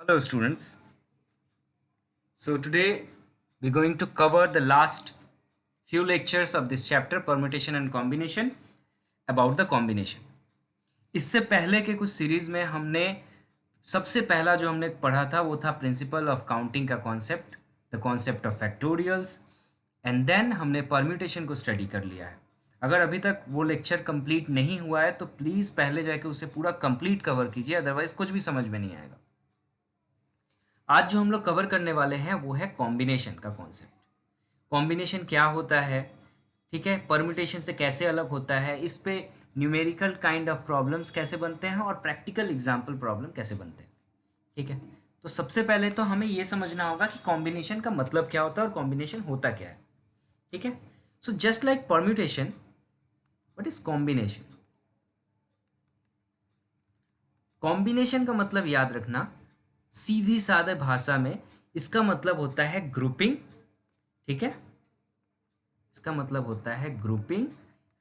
Hello students. So today we're going to cover the last few lectures of this chapter permutation and combination about the combination. इससे पहले के कुछ series में हमने सबसे पहला जो हमने पढ़ा था वो था प्रिंसिपल ऑफ काउंटिंग का concept, the concept of factorials and then हमने परम्यूटेशन को स्टडी कर लिया है. अगर अभी तक वो लेक्चर कंप्लीट नहीं हुआ है तो प्लीज़ पहले जाके उसे पूरा कंप्लीट कवर कीजिए, अदरवाइज कुछ भी समझ में नहीं आएगा. आज जो हम लोग कवर करने वाले हैं वो है कॉम्बिनेशन का कॉन्सेप्ट. कॉम्बिनेशन क्या होता है, ठीक है, परम्यूटेशन से कैसे अलग होता है, इस पे न्यूमेरिकल काइंड ऑफ प्रॉब्लम्स कैसे बनते हैं और प्रैक्टिकल एग्जाम्पल प्रॉब्लम कैसे बनते हैं. ठीक है, तो सबसे पहले तो हमें ये समझना होगा कि कॉम्बिनेशन का मतलब क्या होता है और कॉम्बिनेशन होता क्या है. ठीक है, so just like permutation, what is combination? Combination का मतलब याद रखना, सीधी सादे भाषा में इसका मतलब होता है ग्रुपिंग. ठीक है, इसका मतलब होता है ग्रुपिंग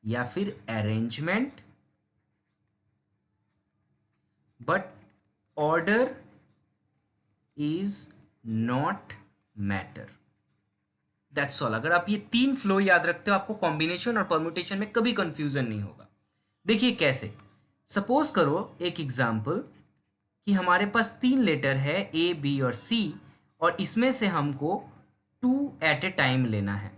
या फिर arrangement, but order is not matter. That's all. अगर आप ये तीन फ्लो याद रखते हो आपको कॉम्बिनेशन और परम्यूटेशन में कभी कंफ्यूजन नहीं होगा. देखिए कैसे, सपोज करो एक एग्जाम्पल कि हमारे पास तीन लेटर है ए बी और सी और इसमें से हमको 2 एट ए टाइम लेना है.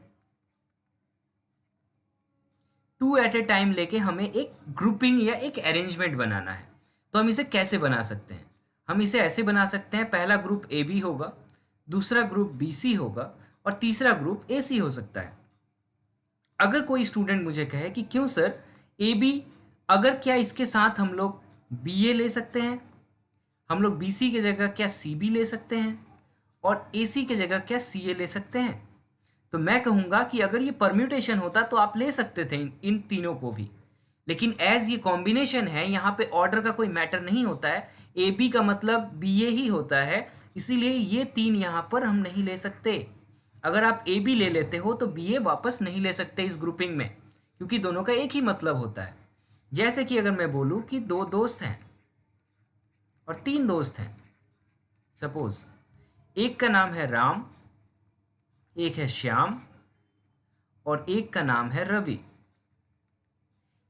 2 एट ए टाइम लेके हमें एक ग्रुपिंग या एक अरेंजमेंट बनाना है. तो हम इसे कैसे बना सकते हैं? हम इसे ऐसे बना सकते हैं, पहला ग्रुप ए बी होगा, दूसरा ग्रुप बी सी होगा और तीसरा ग्रुप ए सी हो सकता है. अगर कोई स्टूडेंट मुझे कहे कि क्यों सर ए बी, अगर क्या इसके साथ हम लोग बी ए ले सकते हैं, हम लोग बी सी की जगह क्या सी बी ले सकते हैं और ए सी की जगह क्या सी ए ले सकते हैं? तो मैं कहूँगा कि अगर ये परम्यूटेशन होता तो आप ले सकते थे इन तीनों को भी, लेकिन एज ये कॉम्बिनेशन है यहाँ पे ऑर्डर का कोई मैटर नहीं होता है. ए बी का मतलब बी ए ही होता है, इसीलिए ये तीन यहाँ पर हम नहीं ले सकते. अगर आप ए बी ले लेते हो तो बी ए वापस नहीं ले सकते इस ग्रुपिंग में, क्योंकि दोनों का एक ही मतलब होता है. जैसे कि अगर मैं बोलूँ कि दो दोस्त हैं और तीन दोस्त हैं, सपोज एक का नाम है राम, एक है श्याम और एक का नाम है रवि.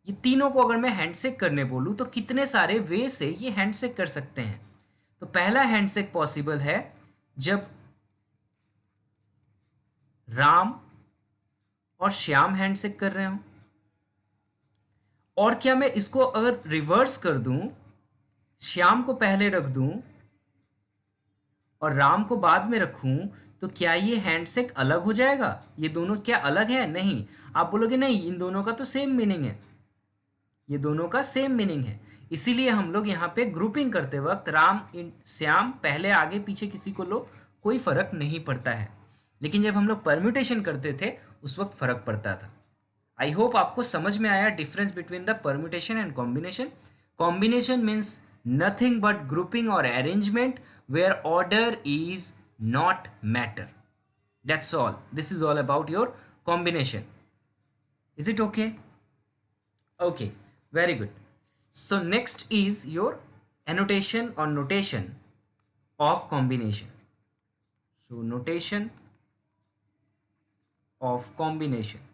ये तीनों को अगर मैं हैंडशेक करने बोलूँ तो कितने सारे वे से ये हैंडशेक कर सकते हैं. तो पहला हैंडशेक पॉसिबल है जब राम और श्याम हैंडशेक कर रहे हो. और क्या मैं इसको अगर रिवर्स कर दूं, श्याम को पहले रख दूं और राम को बाद में रखूं, तो क्या ये हैंडशेक अलग हो जाएगा? ये दोनों क्या अलग है? नहीं. आप बोलोगे नहीं, इन दोनों का तो सेम मीनिंग है, ये दोनों का सेम मीनिंग है. इसीलिए हम लोग यहाँ पे ग्रुपिंग करते वक्त राम श्याम पहले आगे पीछे किसी को लो, कोई फर्क नहीं पड़ता है. लेकिन जब हम लोग परम्यूटेशन करते थे उस वक्त फर्क पड़ता था. आई होप आपको समझ में आया difference between the permutation and combination. Combination means nothing but grouping और arrangement where order is not matter. That's all. This is all about your combination. Is it okay? Okay, very good. So next is your annotation or notation of combination. So notation of combination.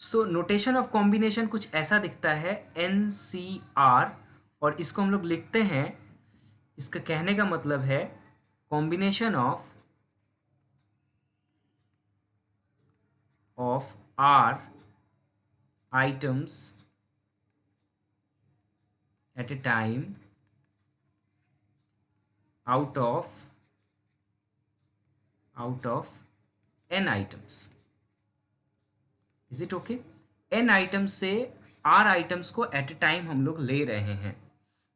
So notation of combination कुछ ऐसा दिखता है NCR, और इसको हम लोग लिखते हैं, इसका कहने का मतलब है combination of R items at a time out of n items. Is it okay? n items से r आइटम्स को एट ए टाइम हम लोग ले रहे हैं.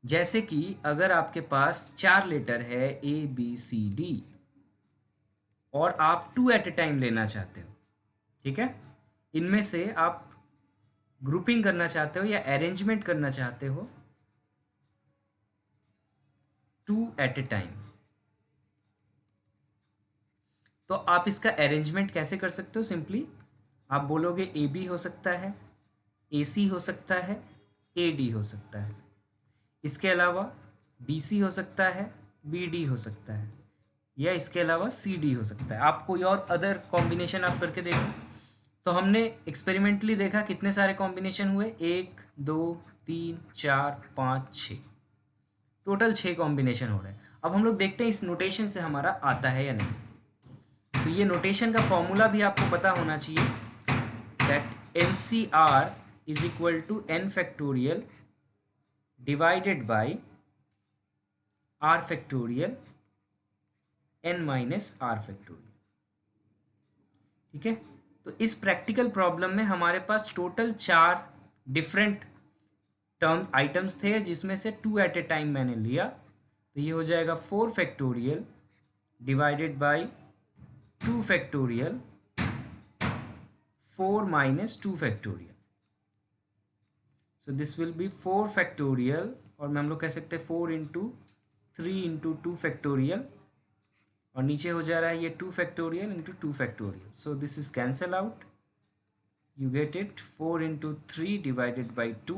जैसे कि अगर आपके पास 4 लेटर है A B C D और आप 2 एट ए टाइम लेना चाहते हो, ठीक है, इनमें से आप ग्रुपिंग करना चाहते हो या अरेंजमेंट करना चाहते हो 2 एट ए टाइम, तो आप इसका अरेंजमेंट कैसे कर सकते हो? सिंपली आप बोलोगे ए बी हो सकता है, ए सी हो सकता है, ए डी हो सकता है. इसके अलावा बी सी हो सकता है, बी डी हो सकता है, या इसके अलावा सी डी हो सकता है। आप कोई और अदर कॉम्बिनेशन आप करके देखो। तो हमने एक्सपेरिमेंटली देखा कितने सारे कॉम्बिनेशन हुए, 1 2 3 4 5 6, टोटल 6 कॉम्बिनेशन हो रहे हैं। अब हम लोग देखते हैं इस नोटेशन से हमारा आता है या नहीं। तो ये नोटेशन का फॉर्मूला भी आपको पता होना चाहिए, that N C R is equal to N factorial divided by R factorial N minus R factorial. ठीक है। तो इस प्रैक्टिकल प्रॉब्लम में हमारे पास टोटल 4 डिफरेंट टर्म आइटम्स थे, जिसमें से 2 एट ए टाइम मैंने लिया। तो ये हो जाएगा 4 factorial divided by 2 factorial 4 minus 2 factorial. So this will be 4 factorial, और मैं हम लोग कह सकते हैं 4 इंटू 3 इंटू 2 फैक्टोरियल, और नीचे हो जा रहा है ये 2 factorial into 2 factorial. So this is cancel out, you get it 4 into 3 divided by 2.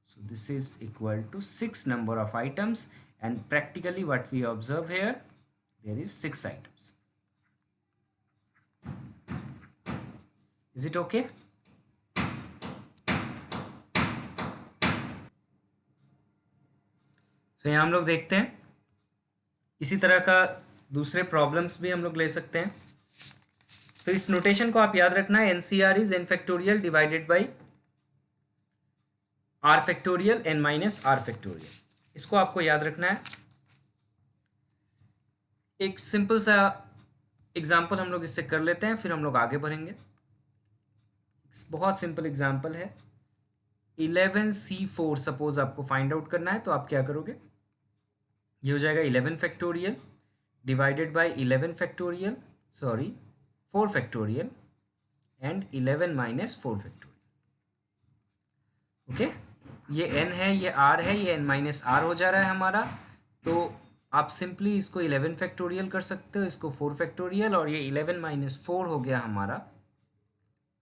So this is equal to 6 number of items, and practically what we observe here, there is 6 items. Is it okay? तो यहाँ हम लोग देखते हैं इसी तरह का दूसरे प्रॉब्लम्स भी हम लोग ले सकते हैं। तो इस नोटेशन को आप याद रखना है, N C R is N factorial divided by R factorial N minus R factorial. इसको आपको याद रखना है। एक सिंपल सा एग्जाम्पल हम लोग इससे कर लेते हैं, फिर हम लोग आगे बढ़ेंगे। बहुत सिंपल एग्जाम्पल है, 11C4 सपोज आपको फाइंड आउट करना है। तो आप क्या करोगे, ये हो जाएगा 11 factorial divided by 11 factorial, sorry 4 factorial and 11 minus 4 factorial. Okay, ये n है, ये r है, ये n माइनस r हो जा रहा है हमारा। तो आप सिंपली इसको 11 फैक्टोरियल कर सकते हो, इसको 4 फैक्टोरियल, और ये 11 माइनस 4 हो गया हमारा,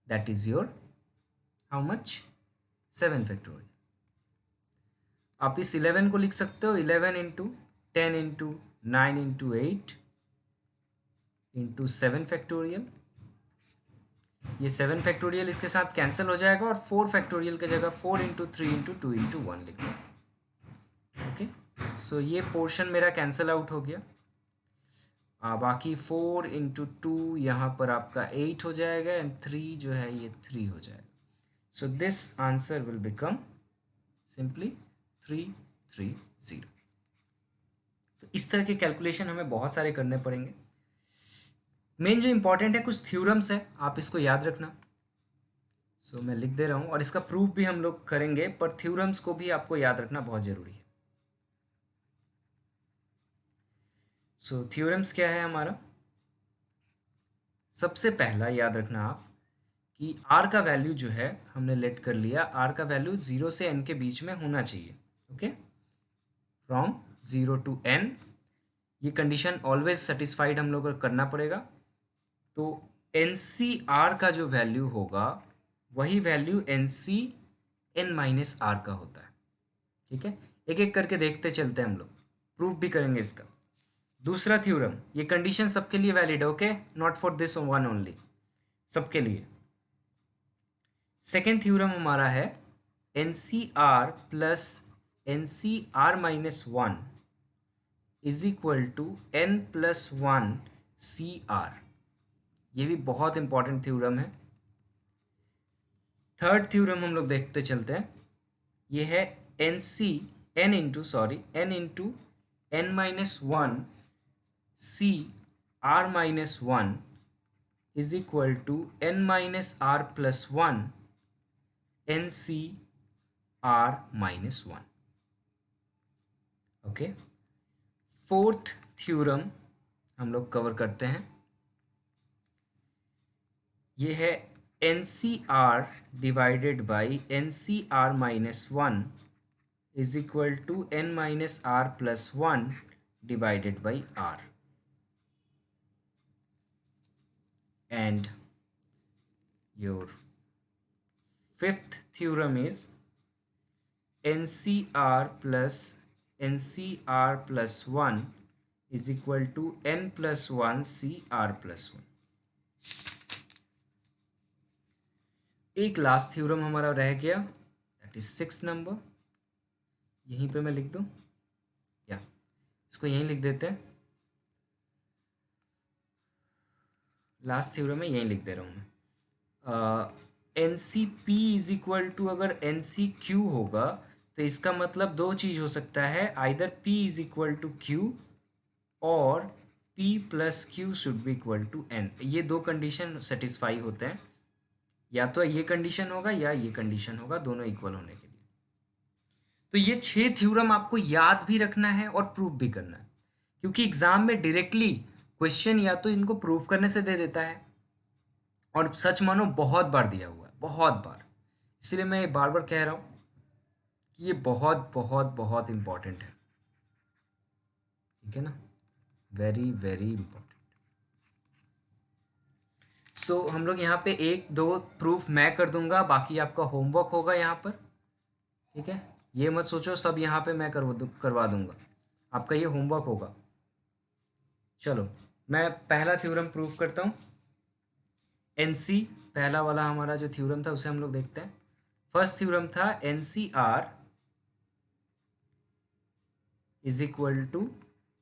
that is your how much, 7 factorial. आप इस 11 को लिख सकते हो 11 into 10 into 9 into 8 into 7 factorial. ये 7 फैक्टोरियल इसके साथ कैंसिल हो जाएगा, और 4 फैक्टोरियल की जगह 4 इंटू 3 इंटू 2 इंटू 1 लिख दो। ओके, सो ये पोर्शन मेरा कैंसिल आउट हो गया। बाकी 4 इंटू 2 यहाँ पर आपका 8 हो जाएगा, एंड 3 जो है ये 3 हो जाएगा। So this answer will become simply 330। तो इस तरह के कैलकुलेशन हमें बहुत सारे करने पड़ेंगे। मेन जो इंपॉर्टेंट है, कुछ थ्योरम्स है, आप इसको याद रखना। सो मैं लिख दे रहा हूँ, और इसका प्रूफ भी हम लोग करेंगे, पर थ्योरम्स को भी आपको याद रखना बहुत ज़रूरी है। सो थ्योरम्स क्या है हमारा, सबसे पहला याद रखना आप कि r का वैल्यू जो है हमने लेट कर लिया, r का वैल्यू 0 से n के बीच में होना चाहिए। ओके, फ्रॉम 0 टू n, ये कंडीशन ऑलवेज सेटिस्फाइड हम लोग को करना पड़ेगा। तो एन सी आर का जो वैल्यू होगा वही value N C N minus R का होता है। ठीक है, एक एक करके देखते चलते हैं, हम लोग प्रूफ भी करेंगे इसका। दूसरा थ्योरम, ये कंडीशन सबके लिए वैलिड है, okay, not for this one only, सबके लिए। सेकेंड थ्योरम हमारा है N C R plus N C R minus 1 is equal to n plus 1 C R. ये भी बहुत इंपॉर्टेंट थ्योरम है। थर्ड थ्योरम हम लोग देखते चलते हैं, ये है N into N minus 1 C R minus 1 is equal to N minus R plus 1 N C R minus 1। Okay, fourth theorem हम लोग कवर करते हैं, ये है N C R divided by N C R minus 1 is equal to N minus R plus 1 divided by R. And your fifth theorem is NCR+1 is equal to N+1 CR+1। एक last theorem हमारा रह गया, that is 6 number. यहीं पे मैं लिख दूं, या इसको यहीं लिख देते हैं। लास्ट थ्योरम में यहीं लिख दे रहा हूँ मैं। N C P is equal to, अगर एन सी क्यू होगा तो इसका मतलब दो चीज़ हो सकता है, either P is equal to Q और P plus Q should be equal to N. ये दो कंडीशन सेटिस्फाई होते हैं, या तो ये कंडीशन होगा या ये कंडीशन होगा, दोनों इक्वल होने के लिए। तो ये 6 थ्योरम आपको याद भी रखना है और प्रूव भी करना है, क्योंकि एग्जाम में डायरेक्टली क्वेश्चन या तो इनको प्रूव करने से दे देता है, और सच मानो बहुत बार दिया हुआ है, बहुत बार। इसलिए मैं बार बार कह रहा हूँ कि ये बहुत बहुत बहुत इम्पॉर्टेंट है, ठीक है ना, वेरी वेरी इम्पॉर्टेंट। सो हम लोग यहाँ पे एक दो प्रूफ मैं कर दूंगा, बाकी आपका होमवर्क होगा यहाँ पर, ठीक है। ये मत सोचो सब यहाँ पे मैं करवा दूंगा, आपका ये होमवर्क होगा। चलो मैं पहला थ्योरम प्रूफ करता हूँ। एनसी पहला वाला हमारा जो थ्योरम था उसे हम लोग देखते हैं। फर्स्ट थ्योरम था NCR is equal to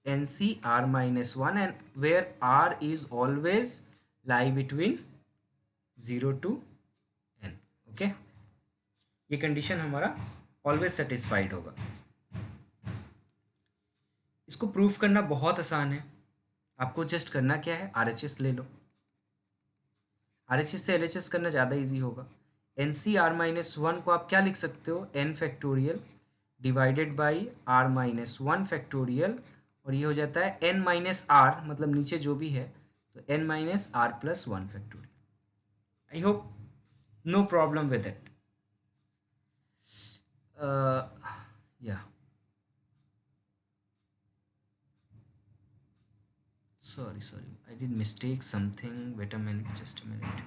NCR-1 and where R is always lie between 0 to n। Okay, ये कंडीशन हमारा ऑलवेज सेटिस्फाइड होगा। इसको प्रूफ करना बहुत आसान है, आपको जस्ट करना क्या है, RHS ले लो। RHS से LHS करना ज़्यादा इजी होगा। NCR-1 को आप क्या लिख सकते हो, n factorial divided by R-1 factorial, और ये हो जाता है n माइनस आर, मतलब नीचे जो भी है तो n minus R plus 1 factorial. I hope no problem with it. या sorry I did mistake something, wait a minute, just a minute।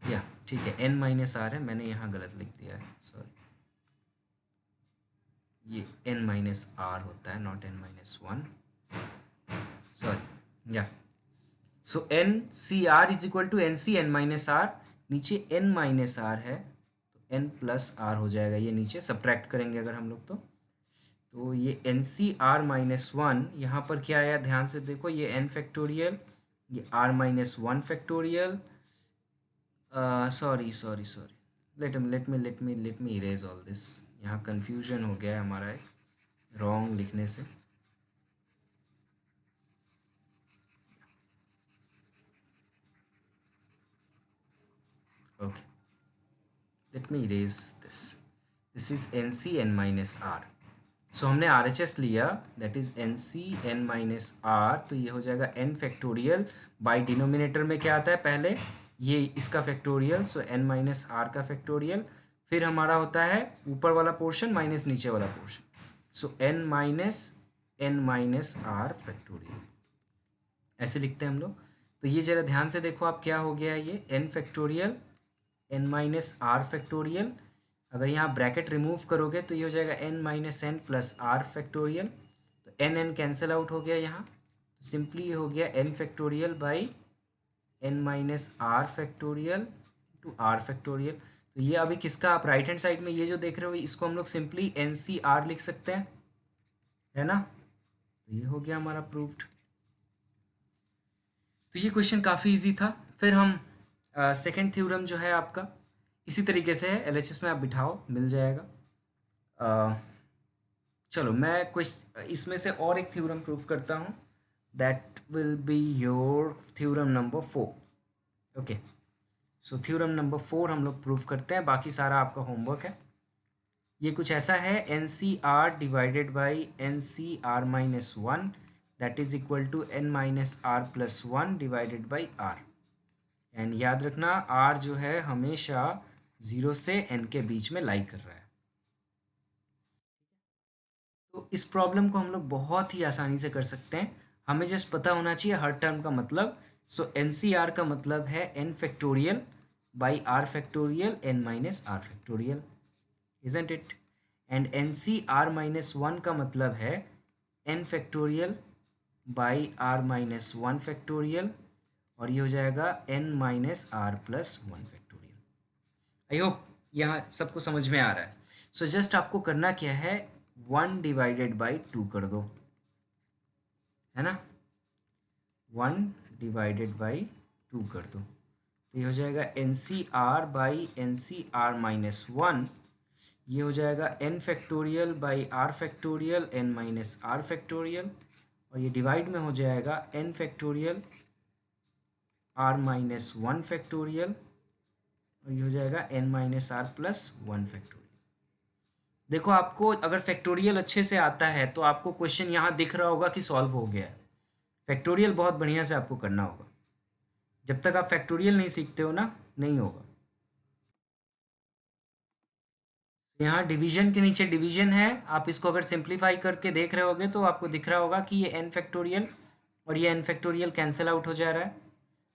या ठीक है, n माइनस आर है, मैंने यहाँ गलत लिख दिया है, सॉरी। ये n माइनस आर होता है, नॉट n माइनस 1, सॉरी। या so N C R is equal to N C N minus R, नीचे n माइनस आर है तो n प्लस आर हो जाएगा, ये नीचे सब्ट्रैक्ट करेंगे अगर हम लोग तो ये एन सी आर माइनस 1, यहाँ पर क्या आया ध्यान से देखो, ये n फैक्टोरियल, ये r minus 1 factorial, sorry let me erase all this. यहाँ कंफ्यूजन हो गया है हमारा एक रॉन्ग लिखने से। Okay, let me erase this is N C N minus R. So हमने RHS लिया, that is N C N minus R, तो ये हो जाएगा n फैक्टोरियल बाई डिनोमिनेटर में क्या आता है पहले, ये इसका factorial, so n minus R का फैक्टोरियल, फिर हमारा होता है ऊपर वाला पोर्शन माइनस नीचे वाला portion, so n minus R factorial, ऐसे लिखते हैं हम लोग। तो ये जरा ध्यान से देखो आप, क्या हो गया है ये n factorial n minus R factorial, अगर यहाँ ब्रैकेट रिमूव करोगे तो ये हो जाएगा n minus N plus R factorial, तो n कैंसिल आउट हो गया यहाँ, तो सिंपली ये हो गया n factorial by n minus R factorial to R factorial. तो ये अभी किसका, आप राइट हैंड साइड में ये जो देख रहे हो इसको हम लोग सिंपली NCR लिख सकते हैं, है ना। तो ये हो गया हमारा प्रूव्ड। तो ये क्वेश्चन काफ़ी इजी था। फिर हम सेकेंड थ्योरम जो है आपका इसी तरीके से है, LHS में आप बिठाओ मिल जाएगा। चलो मैं क्वेश्चन इसमें से और एक थ्योरम प्रूफ करता हूँ, that will be your theorem number 4। Okay, so theorem number 4 हम लोग प्रूफ करते हैं, बाकी सारा आपका होमवर्क है। ये कुछ ऐसा है, NCR divided by NCR minus 1 that is equal to n minus R plus 1 divided by r। And याद रखना r जो है हमेशा 0 से n के बीच में लाई कर रहा है। तो इस प्रॉब्लम को हम लोग बहुत ही आसानी से कर सकते हैं, हमें जस्ट पता होना चाहिए हर टर्म का मतलब। सो NCR का मतलब है n factorial by r factorial n minus r factorial, isn't it? And nc r minus 1 का मतलब है n factorial by r minus 1 factorial, और ये हो जाएगा n minus r plus 1 factorial. I hope यहाँ सबको समझ में आ रहा है. सो जस्ट आपको करना क्या है, 1 डिवाइडेड बाई 2 कर दो, है ना. 1 डिवाइडेड बाई 2 कर दो, तो ये हो जाएगा N C R by N C R minus 1. ये हो जाएगा n factorial by R factorial n minus R factorial, और ये डिवाइड में हो जाएगा n फैक्टोरियल r माइनस 1 फैक्टोरियल, और ये हो जाएगा n minus R plus 1 factorial. देखो आपको अगर फैक्टोरियल अच्छे से आता है तो आपको क्वेश्चन यहाँ दिख रहा होगा कि सॉल्व हो गया है. फैक्टोरियल बहुत बढ़िया से आपको करना होगा. जब तक आप फैक्टोरियल नहीं सीखते हो ना, नहीं होगा. यहाँ डिवीजन के नीचे डिवीजन है, आप इसको अगर सिंप्लीफाई करके देख रहे होगे तो आपको दिख रहा होगा कि ये n फैक्टोरियल और ये n फैक्टोरियल कैंसिल आउट हो जा रहा है.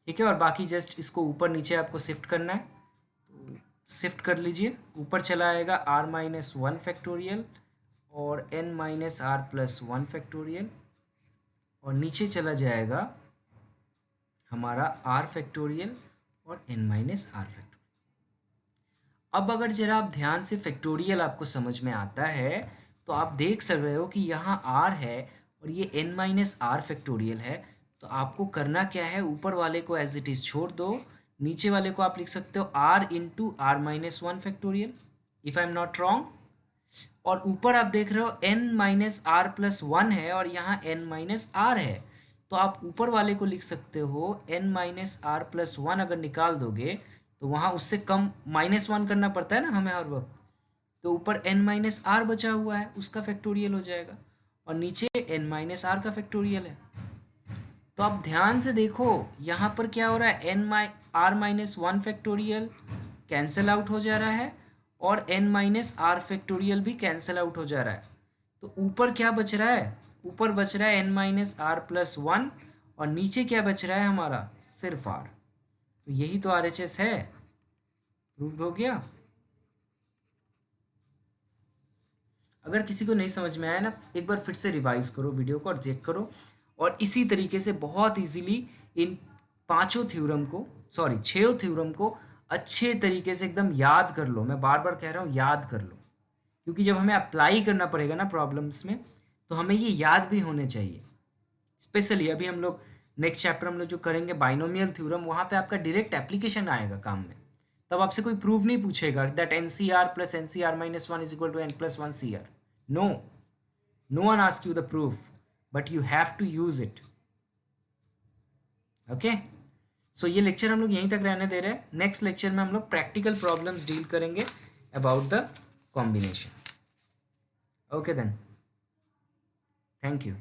ठीक है, और बाकी जस्ट इसको ऊपर नीचे आपको शिफ्ट करना है, तो शिफ्ट कर लीजिए. ऊपर चला आएगा r माइनस 1 फैक्टोरियल और n minus R plus 1 factorial, और नीचे चला जाएगा हमारा r फैक्टोरियल और n माइनस आर फैक्टोरियल. अब अगर जरा आप ध्यान से फैक्टोरियल आपको समझ में आता है तो आप देख सक रहे हो कि यहाँ r है और ये n माइनस आर फैक्टोरियल है. तो आपको करना क्या है, ऊपर वाले को एज इट इज़ छोड़ दो, नीचे वाले को आप लिख सकते हो r into R minus 1 factorial, if I am not wrong. और ऊपर आप देख रहे हो n माइनस आर प्लस 1 है और यहाँ n माइनस आर है, तो आप ऊपर वाले को लिख सकते हो n माइनस आर प्लस 1. अगर निकाल दोगे तो वहाँ उससे कम -1 करना पड़ता है ना हमें हर वक्त, तो ऊपर n माइनस आर बचा हुआ है, उसका फैक्टोरियल हो जाएगा, और नीचे n माइनस आर का फैक्टोरियल है. तो आप ध्यान से देखो यहाँ पर क्या हो रहा है, R minus 1 factorial cancel out हो जा रहा है और n माइनस आर फैक्टोरियल भी कैंसिल आउट हो जा रहा है. तो ऊपर क्या बच रहा है, ऊपर बच रहा है n माइनस आर प्लस 1, और नीचे क्या बच रहा है हमारा, सिर्फ r. तो यही तो RHS है. प्रूव हो गया. अगर किसी को नहीं समझ में आया ना, एक बार फिर से रिवाइज करो वीडियो को और चेक करो, और इसी तरीके से बहुत इजीली इन 6 थ्योरम को अच्छे तरीके से एकदम याद कर लो. मैं बार बार कह रहा हूँ याद कर लो, क्योंकि जब हमें अप्लाई करना पड़ेगा ना प्रॉब्लम्स में, तो हमें ये याद भी होने चाहिए. स्पेशली अभी हम लोग नेक्स्ट चैप्टर हम लोग जो करेंगे बाइनोमियल थ्योरम, वहाँ पे आपका डायरेक्ट एप्लीकेशन आएगा काम में. तब आपसे कोई प्रूव नहीं पूछेगा that NCR plus NCR minus 1 is equal to n plus 1 CR. No one ask you the proof, but you have to use it. Okay, so ये लेक्चर हम लोग यहीं तक रहने दे रहे हैं. नेक्स्ट लेक्चर में हम लोग प्रैक्टिकल प्रॉब्लम्स डील करेंगे about the combination. Okay then, thank you.